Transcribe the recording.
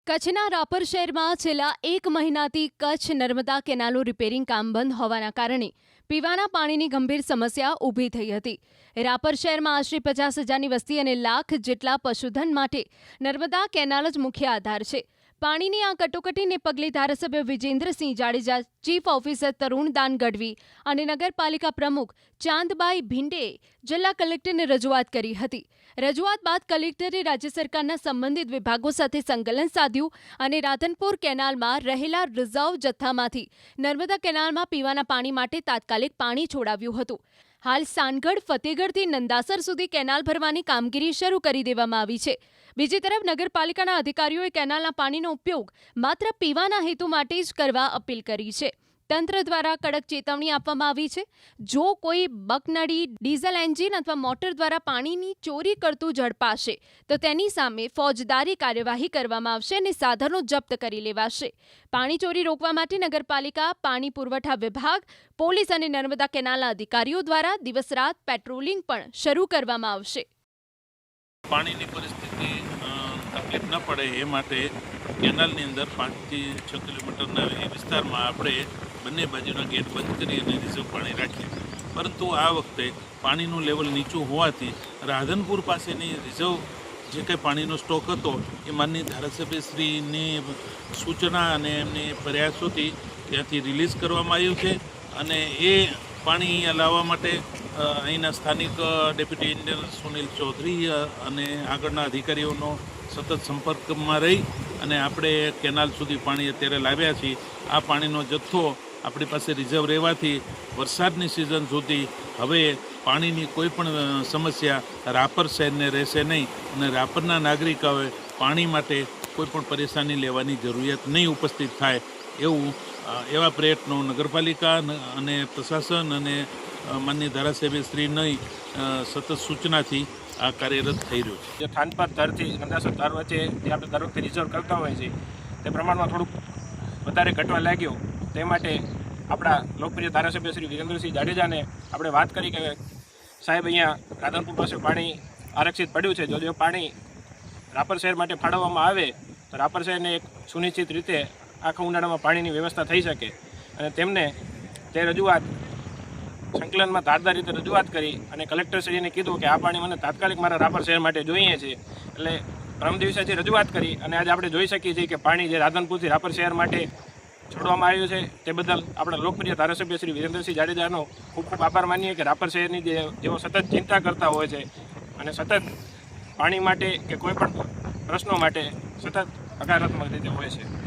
કચ્છના રાપર શહેરમાં છેલ્લા 1 મહિનાથી કચ્છ નર્મદા કેનાલનું રિપેરિંગ કામ બંધ હોવાના કારણે પીવાના પાણીની ગંભીર સમસ્યા ઊભી થઈ હતી। રાપર શહેરમાં આશરે 50,000ની વસ્તી અને લાખ જેટલા પશુધન માટે નર્મદા કેનાલ જ મુખ્ય આધાર છે। પાણીની આ કટોકટીને પગલે ધારાસભ્ય વિજેન્દ્રસિંહ જાડેજા, ચીફ ઓફિસર તરુણદાન ગઢવી અને નગરપાલિકા પ્રમુખ ચાંદબાઈ ભીંડેએ જિલ્લા કલેક્ટરને રજૂઆત કરી હતી। રજૂઆત બાદ કલેક્ટરે રાજ્ય સરકારના સંબંધિત વિભાગો સાથે સંકલન સાધ્યું અને રાધનપુર કેનાલમાં રહેલા રિઝર્વ જથ્થામાંથી નર્મદા કેનાલમાં પીવાના પાણી માટે તાત્કાલિક પાણી છોડાવ્યું હતું। હાલ સાનગઢ, ફતેગઢથી નંદાસર સુધી કેનાલ ભરવાની કામગીરી શરૂ કરી દેવામાં આવી છે। બીજી તરફ નગરપાલિકાના અધિકારીઓએ કેનાલના પાણીનો ઉપયોગ માત્ર પીવાના હેતુ માટે જ કરવા અપીલ કરી છે। તંત્ર દ્વારા કડક ચેતવણી આપવામાં આવી છે। જો કોઈ બકનડી, ડીઝલ એન્જિન અથવા મોટર દ્વારા પાણીની ચોરી કરતું ઝડપાશે તો તેની સામે ફોજદારી કાર્યવાહી કરવામાં આવશે અને સાધનો જપ્ત કરી લેવાશે। પાણી ચોરી રોકવા માટે નગરપાલિકા, પાણી પુરવઠા વિભાગ, પોલીસ અને નર્મદા કેનાલના અધિકારીઓ દ્વારા દિવસ-રાત પેટ્રોલિંગ પણ શરૂ કરવામાં આવશે। પાણીની પરિસ્થિતિ તકલીફ ન પડે એ માટે કેનાલની અંદર 5 થી 6 કિલોમીટરના એ વિસ્તારમાં આપણે બંને બાજુના ગેટ બંધ કરી અને રિઝર્વ પાણી રાખીએ, પરંતુ આ વખતે પાણીનું લેવલ નીચું હોવાથી રાધનપુર પાસેની રિઝર્વ જે કંઈ પાણીનો સ્ટોક હતો એ માનનીય ધારાસભ્યશ્રીની સૂચના અને એમની પ્રયાસોથી ત્યાંથી રિલીઝ કરવામાં આવ્યું છે અને એ પાણી અહીંયા લાવવા માટે અહીંના સ્થાનિક ડેપ્યુટી એન્જિનિયર સુનિલ ચૌધરી અને આગળના અધિકારીઓનો સતત સંપર્કમાં રહી અને આપણે કેનાલ સુધી પાણી અત્યારે લાવ્યા છીએ। આ પાણીનો જથ્થો આપણી પાસે રિઝર્વ રહેવાથી વરસાદની સિઝન સુધી હવે પાણીની કોઈ પણ સમસ્યા રાપર શહેરને રહેશે નહીં અને રાપરના નાગરિકોએ પાણી માટે કોઈ પણ પરેશાની લેવાની જરૂરિયાત નહીં ઉપસ્થિત થાય એવા પ્રયત્નો નગરપાલિકા અને પ્રશાસન અને માનનીય ધારાસભ્યશ્રીની સતત સૂચનાથી આ કાર્યરત થઈ રહ્યું છે। જે થાનપર તરથી નંદાસર તર વચ્ચે જે આપણે દર વખતે રિઝર્વ કરતા હોય છે તે પ્રમાણમાં થોડુંક વધારે ઘટવા લાગ્યો, તે માટે આપણા લોકપ્રિય ધારાસભ્ય શ્રી વિજેન્દ્રસિંહ જાડેજાને આપણે વાત કરી કે સાહેબ, અહીંયા રાધનપુર પાસે પાણી આરક્ષિત પડ્યું છે, જો પાણી રાપર શહેર માટે ફાળવવામાં આવે તો રાપર શહેરને એક સુનિશ્ચિત રીતે આખા ઉનાળામાં પાણીની વ્યવસ્થા થઈ શકે અને તેમને તે રજૂઆત સંકલનમાં ધારદાર રીતે રજૂઆત કરી અને કલેક્ટરશ્રીને કીધું કે આ પાણી મને તાત્કાલિક મારા રાપર શહેર માટે જોઈએ છે। એટલે પ્રથમ દિવસે જે રજૂઆત કરી અને આજે આપણે જોઈ શકીએ છીએ કે પાણી જે રાધનપુરથી રાપર શહેર માટે છોડવામાં આવ્યું છે તે બદલ આપણા લોકપ્રિય ધારાસભ્ય શ્રી વિજેન્દ્રસિંહ જાડેજાનો ખૂબ ખૂબ આભાર માનીએ કે રાપર શહેરની જેઓ સતત ચિંતા કરતા હોય છે અને સતત પાણી માટે કે કોઈ પણ પ્રશ્નો માટે સતત હકારાત્મક રીતે હોય છે।